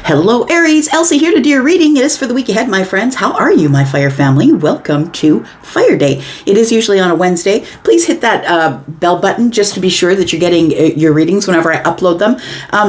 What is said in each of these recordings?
Hello Aries, Elsie here to do your reading. It is for the week ahead, my friends. How are you, my fire family? Welcome to Fire Day. It is usually on a Wednesday. Please hit that bell button just to be sure that you're getting your readings whenever I upload them.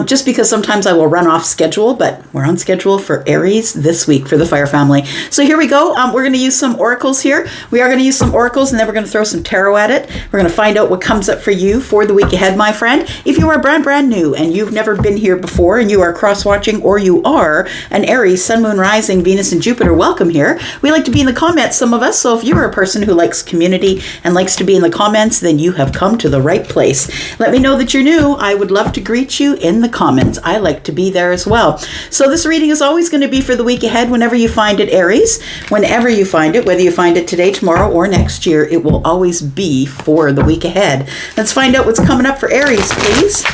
Just because sometimes I will run off schedule, but we're on schedule for Aries this week for the fire family. So here we go. We're going to use some oracles here. We are going to use some oracles and then we're going to throw some tarot at it. We're going to find out what comes up for you for the week ahead, my friend. If you are brand new and you've never been here before and you are cross-watching or you are an Aries, Sun, Moon, Rising, Venus, and Jupiter, welcome here. We like to be in the comments, some of us, so if you are a person who likes community and likes to be in the comments, then you have come to the right place. Let me know that you're new. I would love to greet you in the comments. I like to be there as well. So this reading is always going to be for the week ahead whenever you find it, Aries. Whenever you find it, whether you find it today, tomorrow, or next year, it will always be for the week ahead. Let's find out what's coming up for Aries, please.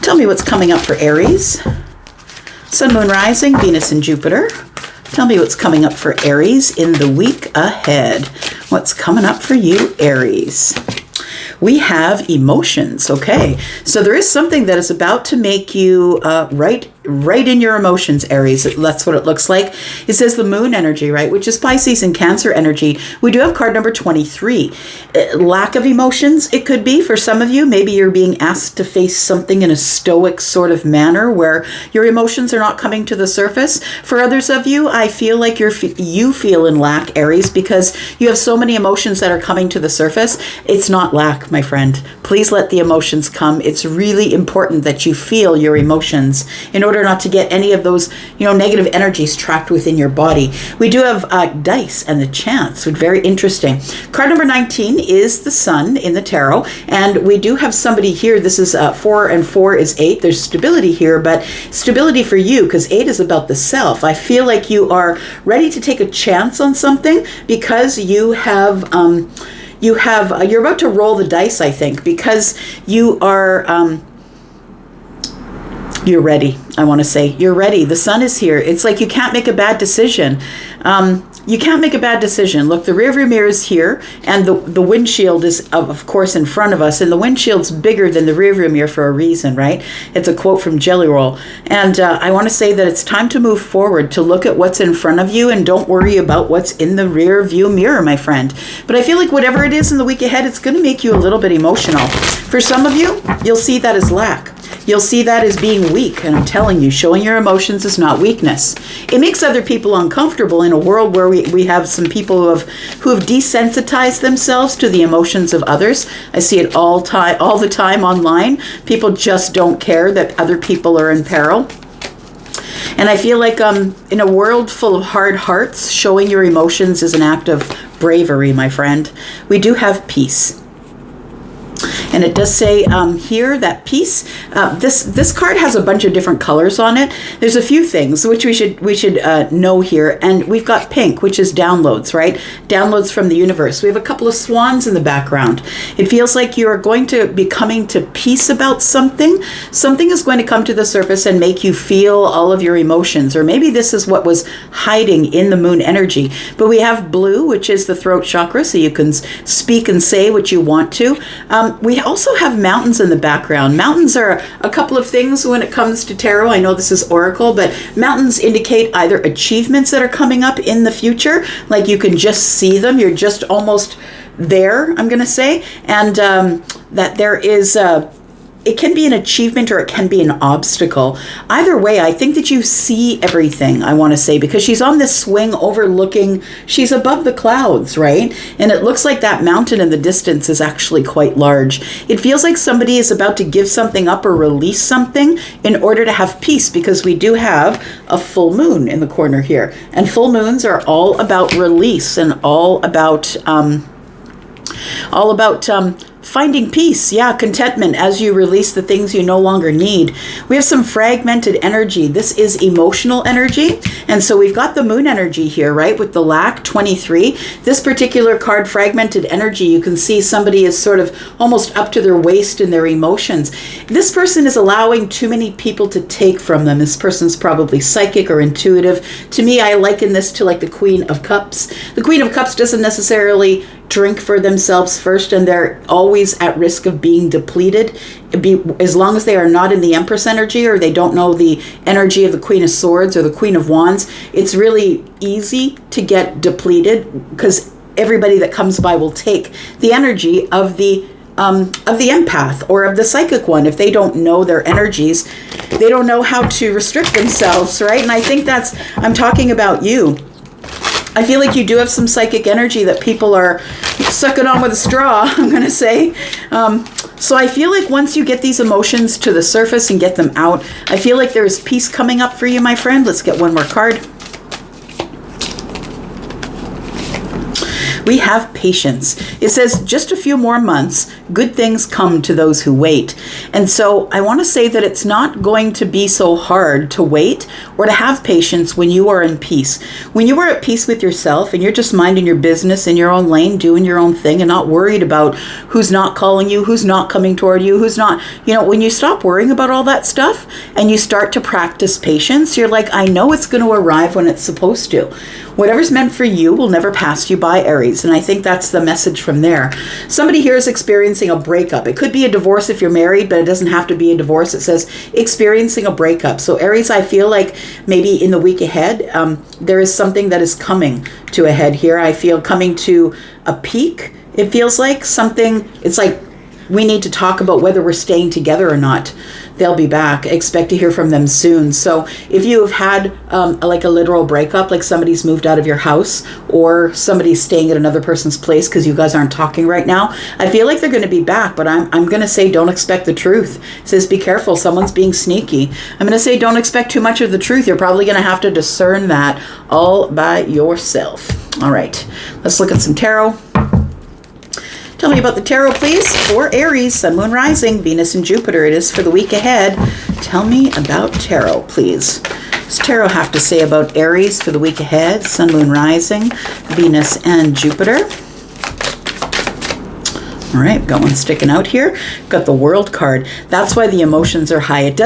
Tell me what's coming up for Aries. Sun, Moon, Rising, Venus, and Jupiter. Tell me what's coming up for Aries in the week ahead. What's coming up for you, Aries? We have emotions. Okay, so there is something that is about to make you right in your emotions, Aries. That's what it looks like. It says the moon energy, right, which is Pisces and Cancer energy. We do have card number 23. Lack of emotions, it could be for some of you. Maybe you're being asked to face something in a stoic sort of manner where your emotions are not coming to the surface. For others of you, I feel like you feel in lack, Aries, because you have so many emotions that are coming to the surface. It's not lack, my friend. Please let the emotions come. It's really important that you feel your emotions in order not to get any of those, negative energies trapped within your body. We do have dice and the chance. Very interesting. Card number 19 is the sun in the tarot, and we do have somebody here. This is 4 and 4 is 8. There's stability here, but stability for you because 8 is about the self. I feel like you are ready to take a chance on something because you're about to roll the dice, I think, because you are you're ready. I want to say you're ready. The sun is here. It's like you can't make a bad decision. You can't make a bad decision. Look, the rearview mirror is here, and the windshield is, of course, in front of us, and the windshield's bigger than the rearview mirror for a reason, right? It's a quote from Jelly Roll, and I want to say that it's time to move forward, to look at what's in front of you, and don't worry about what's in the rearview mirror, my friend. But I feel like whatever it is in the week ahead, it's going to make you a little bit emotional. For some of you, you'll see that as lack. You'll see that as being weak, and I'm telling you, showing your emotions is not weakness. It makes other people uncomfortable in a world where we have some people who have desensitized themselves to the emotions of others. I see it all the time online. People just don't care that other people are in peril. And I feel like in a world full of hard hearts, showing your emotions is an act of bravery, my friend. We do have peace. And it does say here that peace. This card has a bunch of different colors on it. There's a few things which we should know here. And we've got pink, which is downloads, right? Downloads from the universe. We have a couple of swans in the background. It feels like you are going to be coming to peace about something. Something is going to come to the surface and make you feel all of your emotions. Or maybe this is what was hiding in the moon energy. But we have blue, which is the throat chakra, so you can speak and say what you want to. We also have mountains in the background. Mountains are a couple of things when it comes to tarot. I know this is oracle, but mountains indicate either achievements that are coming up in the future, like you can just see them. You're just almost there, I'm going to say, and that there is it can be an achievement or it can be an obstacle. Either way, I think that you see everything, I want to say, because she's on this swing overlooking, she's above the clouds, right? And it looks like that mountain in the distance is actually quite large. It feels like somebody is about to give something up or release something in order to have peace, because we do have a full moon in the corner here. And full moons are all about release and all about finding peace, contentment as you release the things you no longer need. We have some fragmented energy. This is emotional energy. And so we've got the moon energy here, right, with the lack, 23. This particular card, fragmented energy, you can see somebody is sort of almost up to their waist in their emotions. This person is allowing too many people to take from them. This person's probably psychic or intuitive. To me, I liken this to like the Queen of Cups. The Queen of Cups doesn't necessarily drink for themselves first, and they're always at risk of being depleted. As long as they are not in the Empress energy, or they don't know the energy of the Queen of Swords or the Queen of Wands, it's really easy to get depleted, because everybody that comes by will take the energy of the empath or of the psychic one. If they don't know their energies, they don't know how to restrict themselves, right? And I think I'm talking about you. I feel like you do have some psychic energy that people are sucking on with a straw, I'm going to say. So I feel like once you get these emotions to the surface and get them out, I feel like there is peace coming up for you, my friend. Let's get one more card. We have patience. It says just a few more months, good things come to those who wait. And so I want to say that it's not going to be so hard to wait or to have patience when you are in peace. When you are at peace with yourself and you're just minding your business in your own lane, doing your own thing, and not worried about who's not calling you, who's not coming toward you, who's not, when you stop worrying about all that stuff and you start to practice patience, you're like, I know it's going to arrive when it's supposed to. Whatever's meant for you will never pass you by, Aries. And I think that's the message from there. Somebody here is experiencing a breakup. It could be a divorce if you're married, but it doesn't have to be a divorce. It says experiencing a breakup. So Aries, I feel like maybe in the week ahead, there is something that is coming to a head here. I feel coming to a peak. It feels like something, it's like we need to talk about whether we're staying together or not. They'll be back. Expect to hear from them soon. So if you have had like a literal breakup, like somebody's moved out of your house or somebody's staying at another person's place because you guys aren't talking right now, I feel like they're going to be back, but I'm going to say don't expect the truth. It says be careful. Someone's being sneaky. I'm going to say don't expect too much of the truth. You're probably going to have to discern that all by yourself. All right. Let's look at some tarot. Tell me about the tarot, please, for Aries, Sun, Moon, Rising, Venus, and Jupiter. It is for the week ahead. Tell me about tarot, please. What does tarot have to say about Aries for the week ahead? Sun, Moon, Rising, Venus, and Jupiter. All right, got one sticking out here. Got the World card. That's why the emotions are high. It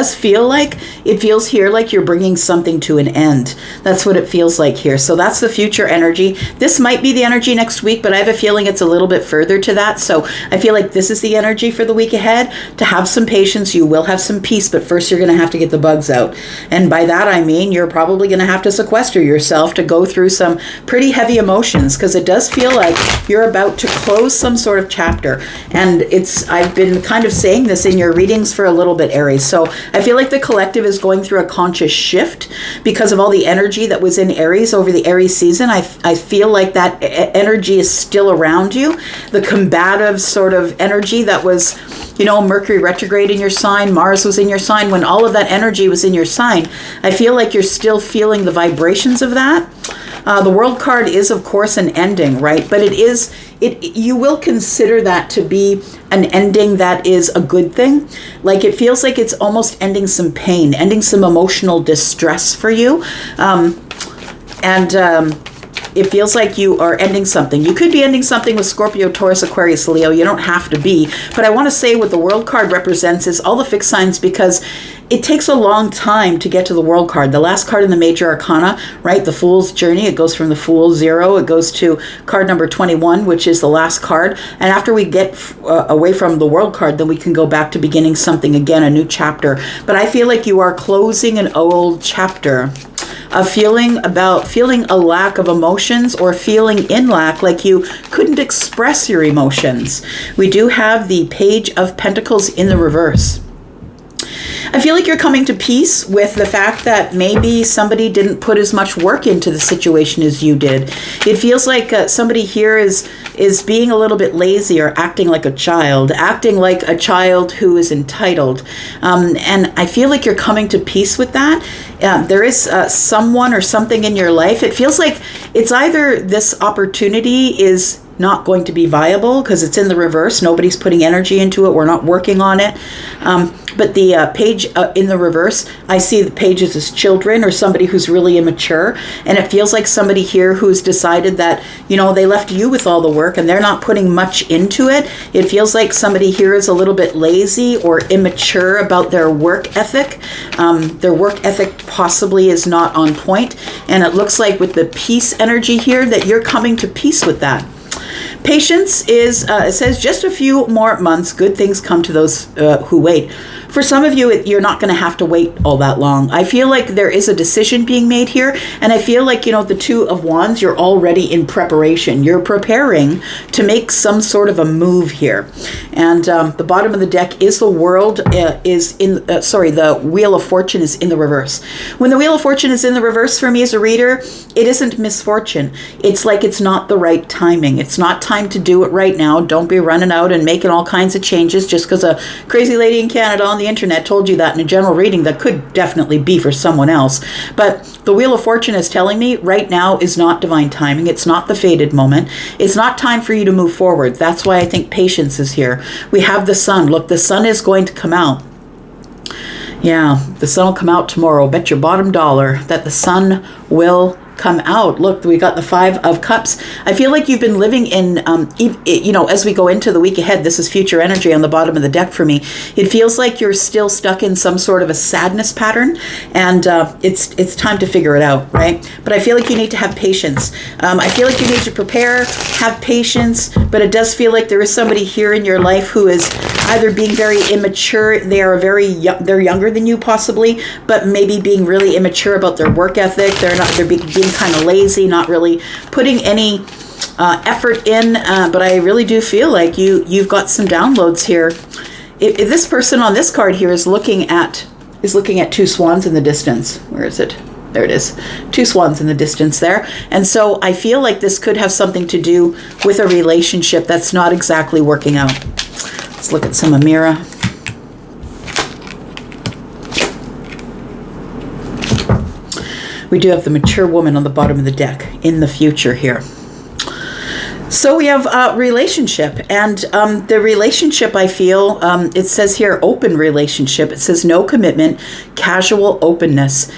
feels here like you're bringing something to an end. That's what it feels like here. So that's the future energy. This might be the energy next week, but I have a feeling it's a little bit further to that. So I feel like this is the energy for the week ahead. To have some patience, you will have some peace, but first you're going to have to get the bugs out. And by that I mean you're probably going to have to sequester yourself to go through some pretty heavy emotions, because it does feel like you're about to close some sort of chapter. And I've been kind of saying this in your readings for a little bit, Aries. So I feel like the collective is going through a conscious shift because of all the energy that was in Aries over the Aries season. I feel like that energy is still around you. The combative sort of energy that was, Mercury retrograde in your sign, Mars was in your sign. When all of that energy was in your sign, I feel like you're still feeling the vibrations of that. The World card is, of course, an ending, right? But you will consider that to be an ending that is a good thing. Like it feels like it's almost ending some pain, ending some emotional distress for you. It feels like you are ending something. You could be ending something with Scorpio, Taurus, Aquarius, Leo. You don't have to be. But I want to say what the World card represents is all the fixed signs, because it takes a long time to get to the World card. The last card in the major arcana, right? The Fool's Journey. It goes from the Fool 0. It goes to card number 21, which is the last card. And after we get away from the World card, then we can go back to beginning something again, a new chapter. But I feel like you are closing an old chapter. Feeling a lack of emotions, or feeling in lack, like you couldn't express your emotions. We do have the Page of Pentacles in the reverse. I feel like you're coming to peace with the fact that maybe somebody didn't put as much work into the situation as you did. It feels like somebody here is being a little bit lazy, or acting like a child who is entitled. And I feel like you're coming to peace with that. There is someone or something in your life. It feels like it's either this opportunity is not going to be viable because it's in the reverse. Nobody's putting energy into it. We're not working on it. But the page in the reverse, I see the pages as children or somebody who's really immature. And it feels like somebody here who's decided that, they left you with all the work and they're not putting much into it. It feels like somebody here is a little bit lazy or immature about their work ethic. Their work ethic possibly is not on point. And it looks like with the peace energy here that you're coming to peace with that. Patience is, it says, just a few more months, good things come to those who wait. For some of you, you're not going to have to wait all that long. I feel like there is a decision being made here, and I feel like, the Two of Wands, you're already in preparation. You're preparing to make some sort of a move here. And the bottom of the deck is the World the Wheel of Fortune is in the reverse. When the Wheel of Fortune is in the reverse for me as a reader, it isn't misfortune. It's like it's not the right timing. It's not time to do it right now. Don't be running out and making all kinds of changes just because a crazy lady in Canada on the internet told you that in a general reading that could definitely be for someone else. But the Wheel of Fortune is telling me right now is not divine timing. It's not the fated moment. It's not time for you to move forward. That's why I think patience is here. We have the sun. Look, the sun is going to come out. Yeah, the sun will come out tomorrow. Bet your bottom dollar that the sun will come out. Look, we got the Five of Cups. I feel like you've been living in, as we go into the week ahead, this is future energy on the bottom of the deck for me. It feels like you're still stuck in some sort of a sadness pattern, and it's time to figure it out, right? But I feel like you need to have patience. I feel like you need to prepare, have patience, but it does feel like there is somebody here in your life who is either being very immature, they're younger than you possibly, but maybe being really immature about their work ethic. They're being kind of lazy, not really putting any effort in, but I really do feel like you've got some downloads here. If this person on this card here is looking at two swans in the distance. Where is it? There it is. Two swans in the distance there. And so I feel like this could have something to do with a relationship that's not exactly working out. Let's look at some Amira. We do have the mature woman on the bottom of the deck in the future here. So we have a relationship, and the relationship, I feel, it says here, open relationship. It says no commitment, casual openness.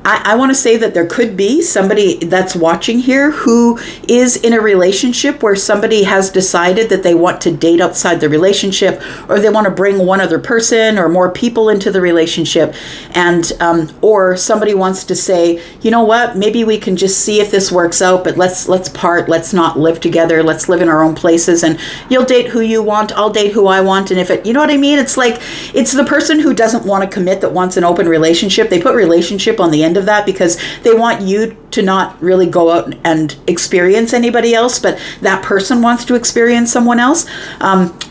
I want to say that there could be somebody that's watching here who is in a relationship where somebody has decided that they want to date outside the relationship, or they want to bring one other person or more people into the relationship, and or somebody wants to say, you know what, maybe we can just see if this works out, but let's part, let's not live together, let's live in our own places, and you'll date who you want, I'll date who I want, and if it, you know what I mean, it's like, it's the person who doesn't want to commit that wants an open relationship. They put relationship on the end of that because they want you to not really go out and experience anybody else, but that person wants to experience someone else.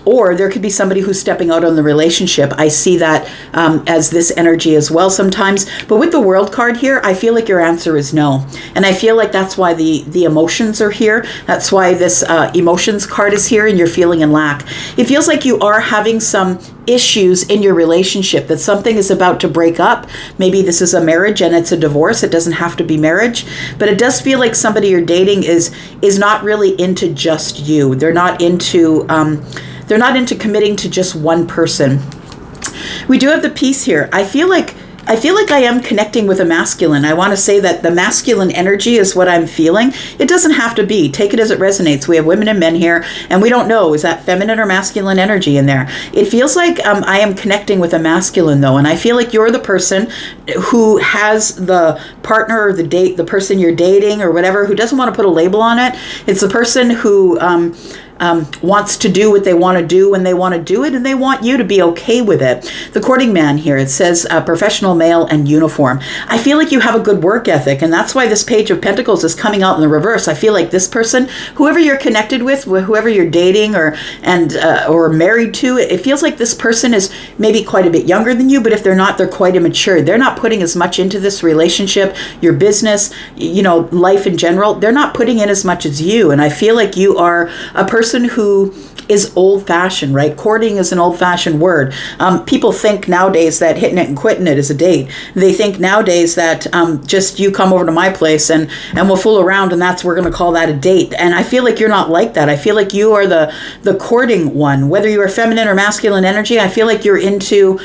Or there could be somebody who's stepping out on the relationship. I see that as this energy as well sometimes. But with the World card here, I feel like your answer is no. And I feel like that's why the emotions are here. That's why this emotions card is here, and you're feeling in lack. It feels like you are having some issues in your relationship, that something is about to break up. Maybe this is a marriage and it's a divorce. It doesn't have to be marriage, but it does feel like somebody you're dating is not really into just you. They're not into committing to just one person. We do have the Peace here. I feel like I am connecting with a masculine. I want to say that the masculine energy is what I'm feeling. It doesn't have to be. Take it as it resonates. We have women and men here, and we don't know, is that feminine or masculine energy in there? It feels like I am connecting with a masculine, though, and I feel like you're the person who has the partner or the person you're dating or whatever, who doesn't want to put a label on it. It's the person who wants to do what they want to do when they want to do it, and they want you to be okay with it. The courting man here, it says professional male and uniform. I feel like you have a good work ethic, and that's why this Page of Pentacles is coming out in the reverse. I feel like this person, whoever you're connected with, whoever you're dating or married to, it feels like this person is maybe quite a bit younger than you, but if they're not, they're quite immature. They're not putting as much into this relationship, your business, life in general. They're not putting in as much as you, and I feel like you are a person who is old-fashioned, right? Courting is an old-fashioned word. People think nowadays that hitting it and quitting it is a date. They think nowadays that just you come over to my place and we'll fool around, and we're going to call that a date. And I feel like you're not like that. I feel like you are the courting one. Whether you are feminine or masculine energy, I feel like you're into,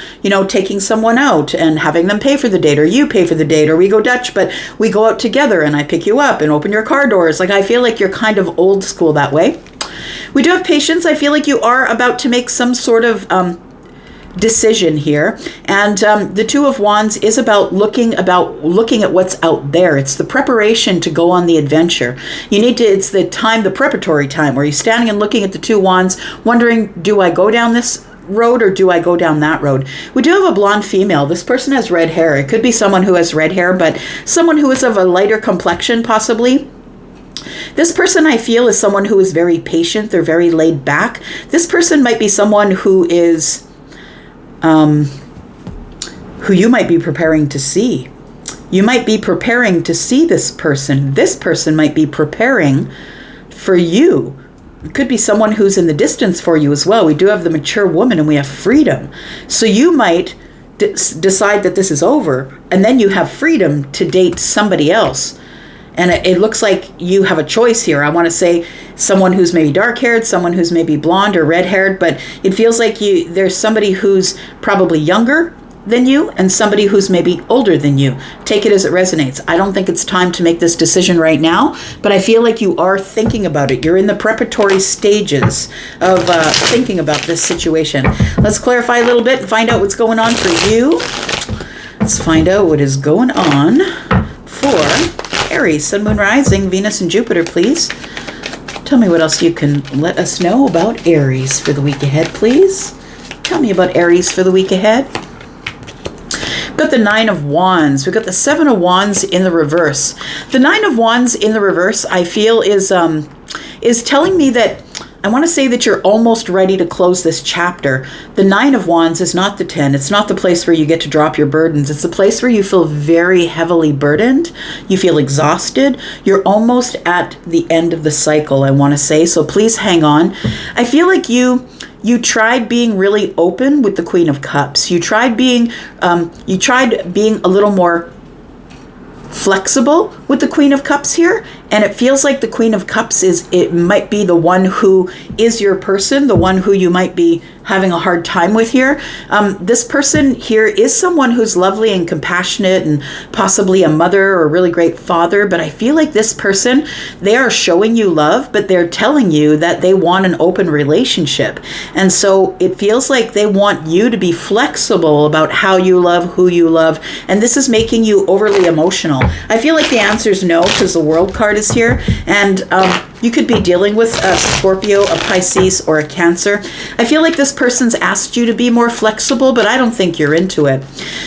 taking someone out and having them pay for the date, or you pay for the date, or we go Dutch, but we go out together and I pick you up and open your car doors. Like, I feel like you're kind of old school that way. We do have Patience. I feel like you are about to make some sort of decision here. And the Two of Wands is about looking at what's out there. It's the preparation to go on the adventure. It's the time, the preparatory time, where you're standing and looking at the Two Wands, wondering, do I go down this road or do I go down that road? We do have a blonde female. This person has red hair. It could be someone who has red hair, but someone who is of a lighter complexion, possibly. This person, I feel, is someone who is very patient. They're very laid back. This person might be someone who is, who you might be preparing to see. You might be preparing to see this person. This person might be preparing for you. It could be someone who's in the distance for you as well. We do have the mature woman and we have freedom. So you might decide that this is over, and then you have freedom to date somebody else. And it looks like you have a choice here. I want to say someone who's maybe dark-haired, someone who's maybe blonde or red-haired, but it feels like there's somebody who's probably younger than you and somebody who's maybe older than you. Take it as it resonates. I don't think it's time to make this decision right now, but I feel like you are thinking about it. You're in the preparatory stages of thinking about this situation. Let's clarify a little bit and find out what's going on for you. Let's find out what is going on for Aries, Sun, Moon, Rising, Venus, and Jupiter, please. Tell me what else you can let us know about Aries for the week ahead, please. Tell me about Aries for the week ahead. We've got the Nine of Wands. We've got the Seven of Wands in the reverse. The Nine of Wands in the reverse, I feel, is telling me that I want to say that you're almost ready to close this chapter. The Nine of Wands is not the 10. It's not the place where you get to drop your burdens. It's a place where you feel very heavily burdened. You feel exhausted. You're almost at the end of the cycle, I want to say. So please hang on. I feel like you tried being really open with the Queen of Cups. You tried being a little more flexible with the Queen of Cups here, and it feels like the Queen of Cups might be the one who is your person, the one who you might be having a hard time with here. This person here is someone who's lovely and compassionate and possibly a mother or a really great father, but I feel like this person, they are showing you love, but they're telling you that they want an open relationship. And so it feels like they want you to be flexible about how you love, who you love, and this is making you overly emotional. I feel like the answer is no, because the World card is here, and you could be dealing with a Scorpio, a Pisces, or a Cancer. I feel like this person's asked you to be more flexible, but I don't think you're into it.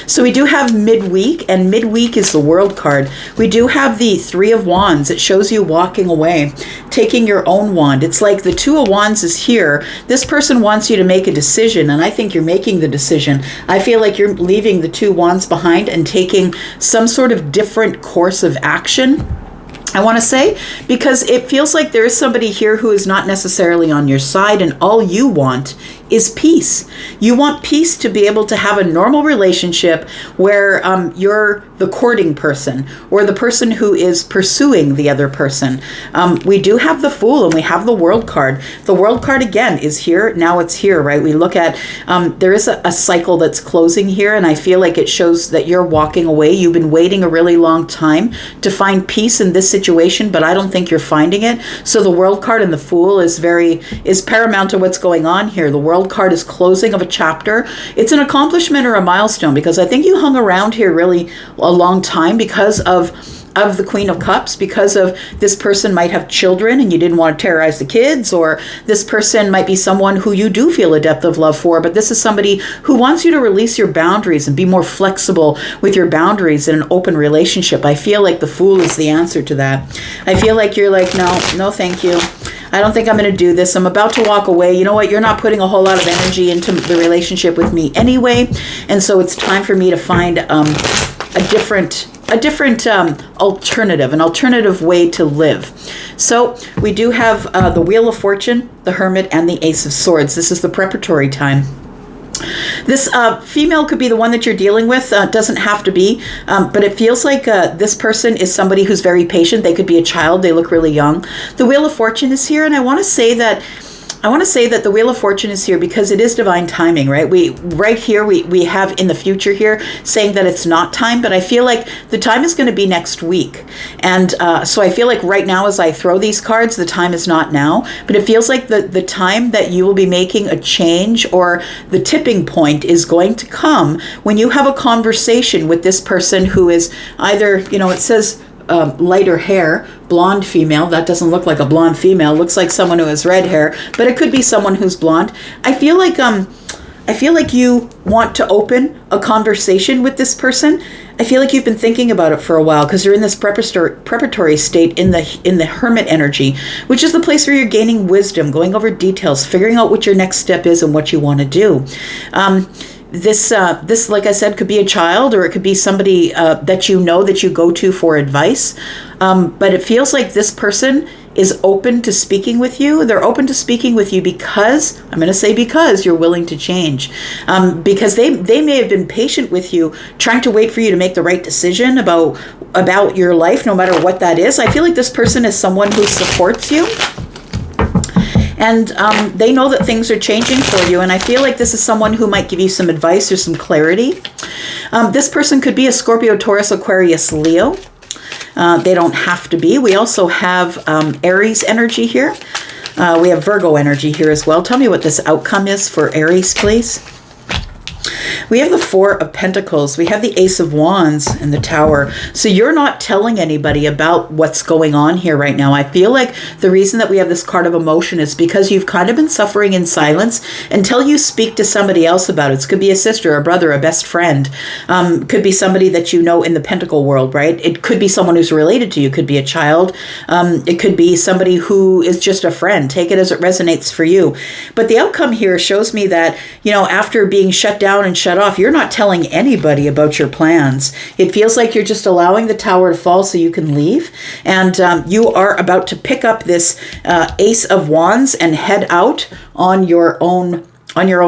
So we do have midweek, and midweek is the World card. We do have the Three of Wands. It shows you walking away, taking your own wand. It's like the Two of Wands is here. This person wants you to make a decision, and I think you're making the decision. I feel like you're leaving the Two Wands behind and taking some sort of different course of action, I want to say, because it feels like there is somebody here who is not necessarily on your side, and all you want is peace. You want peace to be able to have a normal relationship where you're the courting person or the person who is pursuing the other person. We do have the Fool and we have the World card. The World card again is here. Now it's here, right? We look at, there is a cycle that's closing here, and I feel like it shows that you're walking away. You've been waiting a really long time to find peace in this situation, but I don't think you're finding it. So the World card and the Fool is paramount to what's going on here. The World card is closing of a chapter. It's an accomplishment or a milestone, because I think you hung around here really a long time because of the Queen of Cups, because of this person might have children and you didn't want to terrorize the kids, or this person might be someone who you do feel a depth of love for, but this is somebody who wants you to release your boundaries and be more flexible with your boundaries in an open relationship. I feel like the Fool is the answer to that. I feel like you're like, no, thank you. I don't think I'm going to do this. I'm about to walk away. You know what? You're not putting a whole lot of energy into the relationship with me anyway. And so it's time for me to find a different alternative, an alternative way to live. So we do have the Wheel of Fortune, the Hermit, and the Ace of Swords. This is the preparatory time. This female could be the one that you're dealing with. Doesn't have to be, but it feels like this person is somebody who's very patient. They could be a child. They look really young. The Wheel of Fortune is here, and I want to say that I want to say that the Wheel of Fortune is here because it is divine timing, right? We have in the future here saying that it's not time, but I feel like the time is going to be next week. And so I feel like right now as I throw these cards, the time is not now, but it feels like the time that you will be making a change or the tipping point is going to come when you have a conversation with this person who is either, it says lighter hair, blonde female. That doesn't look like a blonde female. Looks like someone who has red hair, but it could be someone who's blonde. I feel like you want to open a conversation with this person. I feel like you've been thinking about it for a while because you're in this preparatory state in the hermit energy, which is the place where you're gaining wisdom, going over details, figuring out what your next step is and what you want to do. This, like I said, could be a child, or it could be somebody that you go to for advice. But it feels like this person is open to speaking with you. They're open to speaking with you because, I'm going to say because, you're willing to change. Because they may have been patient with you, trying to wait for you to make the right decision about your life, no matter what that is. I feel like this person is someone who supports you. And they know that things are changing for you. And I feel like this is someone who might give you some advice or some clarity. This person could be a Scorpio, Taurus, Aquarius, Leo. They don't have to be. We also have Aries energy here. We have Virgo energy here as well. Tell me what this outcome is for Aries, please. We have the Four of Pentacles. We have the Ace of Wands and the Tower. So you're not telling anybody about what's going on here right now. I feel like the reason that we have this card of emotion is because you've kind of been suffering in silence until you speak to somebody else about it. It could be a sister, a brother, a best friend. Could be somebody that you know in the Pentacle world, right? It could be someone who's related to you. It could be a child. It could be somebody who is just a friend. Take it as it resonates for you. But the outcome here shows me that, after being shut down and shut off, you're not telling anybody about your plans. It feels like you're just allowing the tower to fall so you can leave. And you are about to pick up this Ace of Wands and head out on your own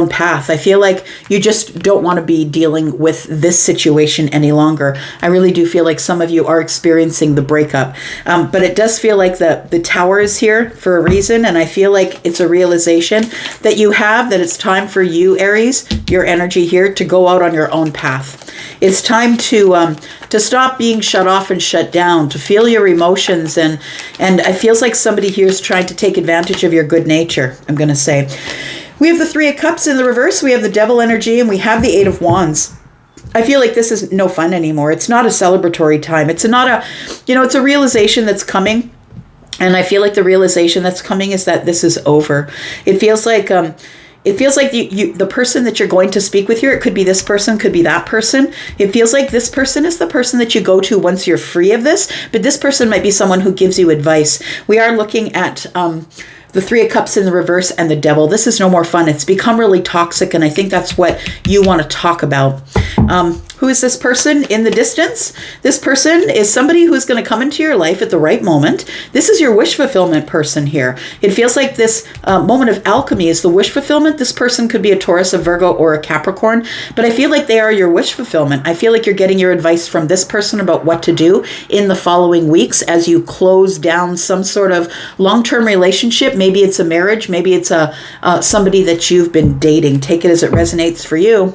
path. I feel like you just don't want to be dealing with this situation any longer. I really do feel like some of you are experiencing the breakup. But it does feel like the tower is here for a reason. And I feel like it's a realization that you have that it's time for you, Aries, your energy here, to go out on your own path. It's time to stop being shut off and shut down, to feel your emotions. And it feels like somebody here is trying to take advantage of your good nature, I'm going to say. We have the Three of Cups in the reverse. We have the Devil energy, and we have the Eight of Wands. I feel like this is no fun anymore. It's not a celebratory time. It's not it's a realization that's coming. And I feel like the realization that's coming is that this is over. It feels like the person that you're going to speak with here, it could be this person, could be that person. It feels like this person is the person that you go to once you're free of this, but this person might be someone who gives you advice. We are looking at the Three of Cups in the reverse and the Devil. This is no more fun. It's become really toxic, and I think that's what you want to talk about. Who is this person in the distance? This person is somebody who's going to come into your life at the right moment. This is your wish fulfillment person here. It feels like this moment of alchemy is the wish fulfillment. This person could be a Taurus, a Virgo, or a Capricorn, but I feel like they are your wish fulfillment. I feel like you're getting your advice from this person about what to do in the following weeks as you close down some sort of long-term relationship. Maybe it's a marriage. Maybe it's somebody that you've been dating. Take it as it resonates for you.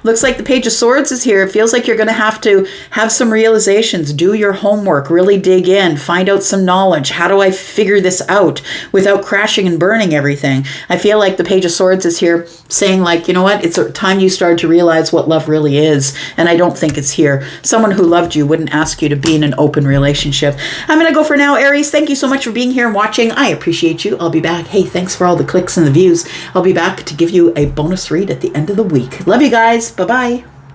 Looks like the Page of Swords is here. It feels like you're going to have some realizations, do your homework, really dig in, find out some knowledge. How do I figure this out without crashing and burning everything? I feel like the Page of Swords is here saying like, you know what? It's a time you start to realize what love really is. And I don't think it's here. Someone who loved you wouldn't ask you to be in an open relationship. I'm going to go for now, Aries. Thank you so much for being here and watching. I appreciate you. I'll be back. Hey, thanks for all the clicks and the views. I'll be back to give you a bonus read at the end of the week. Love you guys. Bye-bye.